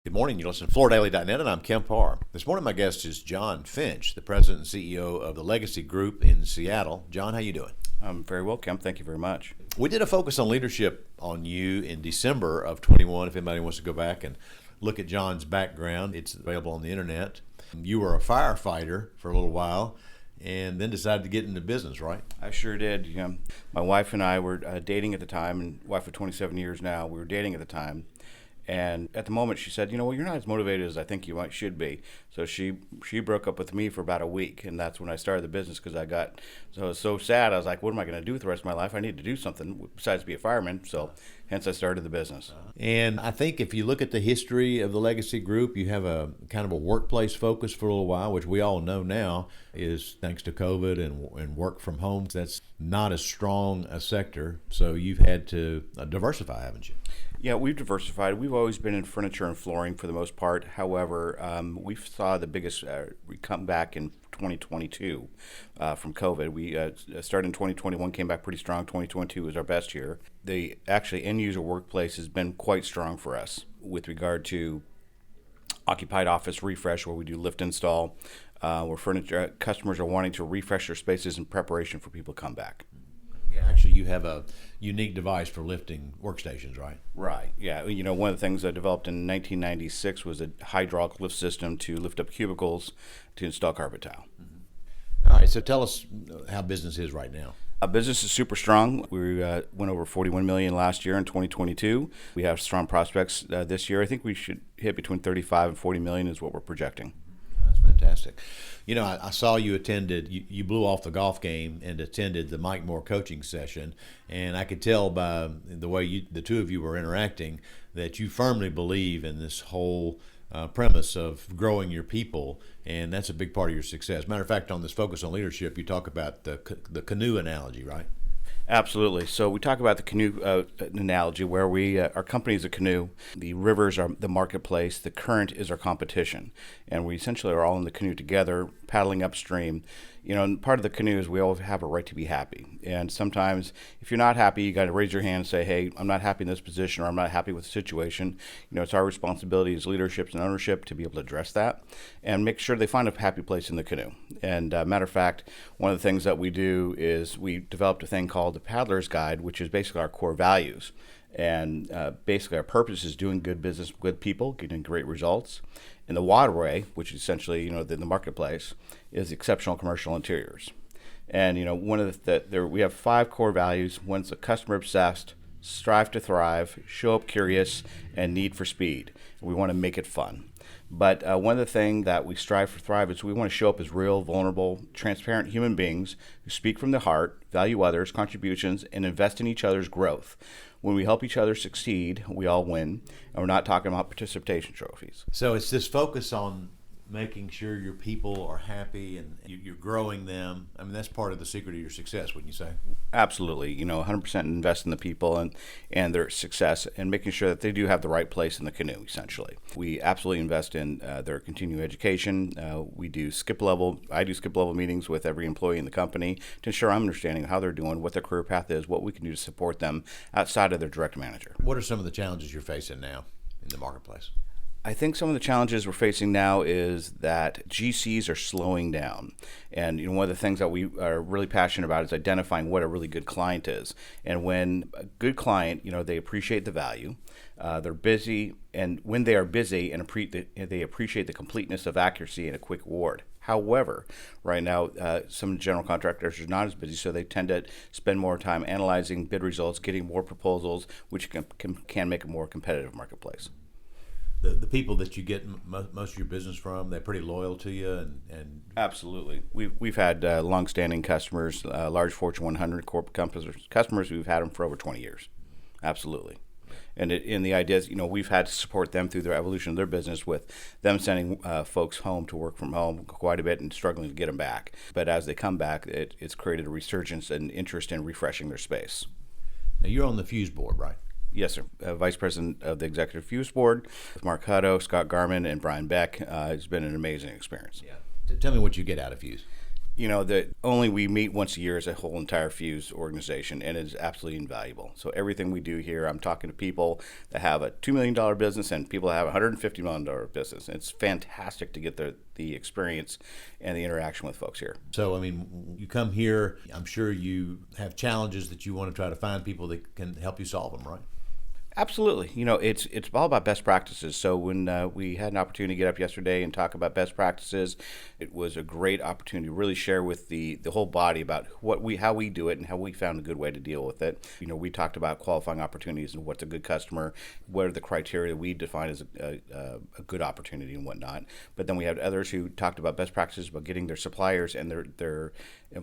Good morning. You listen to FloorDaily.net, and I'm Kemp Harr. This morning, my guest is John Finch, the president and CEO of the Legacy Group in Seattle. John, how you doing? I'm very well, Kemp. Thank you very much. We did a focus on leadership on you in December of 21. If anybody wants to go back and look at John's background, it's available on the internet. You were a firefighter for a little while and then decided to get into business, right? I sure did. My wife and I were dating at the time, and wife of 27 years now. We were dating at the time. And at the moment, she said, you're not as motivated as I think you should be. So she broke up with me for about a week, and that's when I started the business because I was so sad. I was like, what am I going to do with the rest of my life? I need to do something besides be a fireman. So hence I started the business. And I think if you look at the history of the Legacy Group, you have a kind of a workplace focus for a little while, which we all know now is thanks to COVID and work from home. That's not as strong a sector. So you've had to diversify, haven't you? Yeah, we've diversified. We've always been in furniture and flooring for the most part. However, we saw the biggest comeback in 2022 from COVID. We started in 2021, came back pretty strong. 2022 was our best year. The actually end user workplace has been quite strong for us with regard to occupied office refresh, where we do lift install, where furniture customers are wanting to refresh their spaces in preparation for people to come back. Yeah, actually, you have a unique device for lifting workstations, right? Right. Yeah. One of the things I developed in 1996 was a hydraulic lift system to lift up cubicles to install carpet tile. Mm-hmm. All right. So tell us how business is right now. Business is super strong. We went over 41 million last year in 2022. We have strong prospects this year. I think we should hit between 35 and 40 million is what we're projecting. That's fantastic. I saw you attended, you blew off the golf game and attended the Mike Moore coaching session, and I could tell by the way the two of you were interacting that you firmly believe in this whole premise of growing your people, and that's a big part of your success. Matter of fact, on this focus on leadership, you talk about the canoe analogy, right? Absolutely. So we talk about the canoe analogy where our company is a canoe. The rivers are the marketplace. The current is our competition. And we essentially are all in the canoe together, paddling upstream. And part of the canoe is we all have a right to be happy. And sometimes if you're not happy, you got to raise your hand and say, hey, I'm not happy in this position, or I'm not happy with the situation. It's our responsibility as leadership and ownership to be able to address that and make sure they find a happy place in the canoe. And matter of fact, one of the things that we do is we developed a thing called the Paddler's Guide, which is basically our core values. And basically our purpose is doing good business with good people, getting great results. And the waterway, which is essentially, the marketplace, is exceptional commercial interiors. And, one of we have 5 core values. One's a customer obsessed, strive to thrive, show up curious, and need for speed. We want to make it fun. But one of the things that we strive for thrive is we want to show up as real, vulnerable, transparent human beings who speak from the heart, value others' contributions, and invest in each other's growth. When we help each other succeed, we all win, and we're not talking about participation trophies. So it's this focus on making sure your people are happy and you're growing them. I mean, that's part of the secret of your success, wouldn't you say? Absolutely. 100% invest in the people and their success and making sure that they do have the right place in the canoe, essentially. We absolutely invest in their continuing education. I do skip level meetings with every employee in the company to ensure I'm understanding how they're doing, what their career path is, what we can do to support them outside of their direct manager. What are some of the challenges you're facing now in the marketplace? I think some of the challenges we're facing now is that GCs are slowing down. And one of the things that we are really passionate about is identifying what a really good client is. And when a good client, they appreciate the value, they're busy, and when they are busy and they appreciate the completeness of accuracy and a quick award. However, right now, some general contractors are not as busy, so they tend to spend more time analyzing bid results, getting more proposals, which can make a more competitive marketplace. The people that you get most of your business from, they're pretty loyal to you, and Absolutely. We've had long-standing customers, large Fortune 100 corporate customers who've had them for over 20 years. Absolutely. And the idea is, we've had to support them through their evolution of their business with them sending folks home to work from home quite a bit and struggling to get them back. But as they come back, it's created a resurgence and interest in refreshing their space. Now, you're on the Fuse board, right? Yes, sir. Vice President of the Executive Fuse Board with Mark Hutto, Scott Garman, and Brian Beck. It's been an amazing experience. Yeah. Tell me what you get out of Fuse. That only we meet once a year as a whole entire Fuse organization, and it is absolutely invaluable. So everything we do here, I'm talking to people that have a $2 million business and people that have a $150 million business. And it's fantastic to get the experience and the interaction with folks here. So, I mean, you come here, I'm sure you have challenges that you want to try to find people that can help you solve them, right? Absolutely. It's all about best practices. So when we had an opportunity to get up yesterday and talk about best practices, it was a great opportunity to really share with the whole body about how we do it and how we found a good way to deal with it. We talked about qualifying opportunities and what's a good customer, what are the criteria we define as a good opportunity and whatnot. But then we had others who talked about best practices about getting their suppliers and their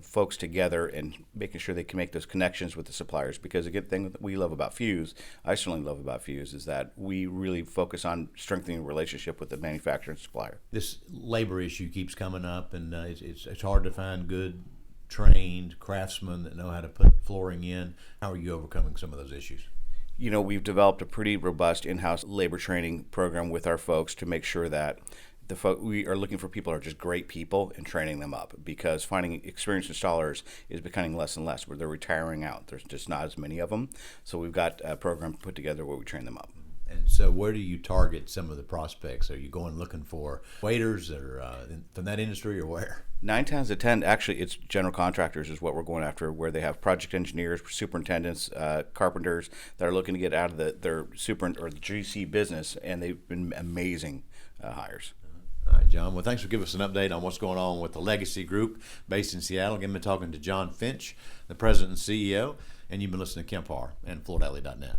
folks together and making sure they can make those connections with the suppliers. Because a good thing that we love about Fuse, I certainly love about Fuse, is that we really focus on strengthening a relationship with the manufacturer and supplier. This labor issue keeps coming up, and it's hard to find good, trained craftsmen that know how to put flooring in. How are you overcoming some of those issues? We've developed a pretty robust in-house labor training program with our folks to make sure that we are looking for people who are just great people and training them up, because finding experienced installers is becoming less and less, where they're retiring out. There's just not as many of them. So we've got a program put together where we train them up. And so where do you target some of the prospects? Are you going looking for waiters or from that industry, or where? 9 times out of 10, actually, it's general contractors is what we're going after, where they have project engineers, superintendents, carpenters that are looking to get out of their the GC business, and they've been amazing hires. All right, John. Well, thanks for giving us an update on what's going on with the Legacy Group based in Seattle. Again, been talking to John Finch, the president and CEO, and you've been listening to Kemp Harr and FloorDaily.net.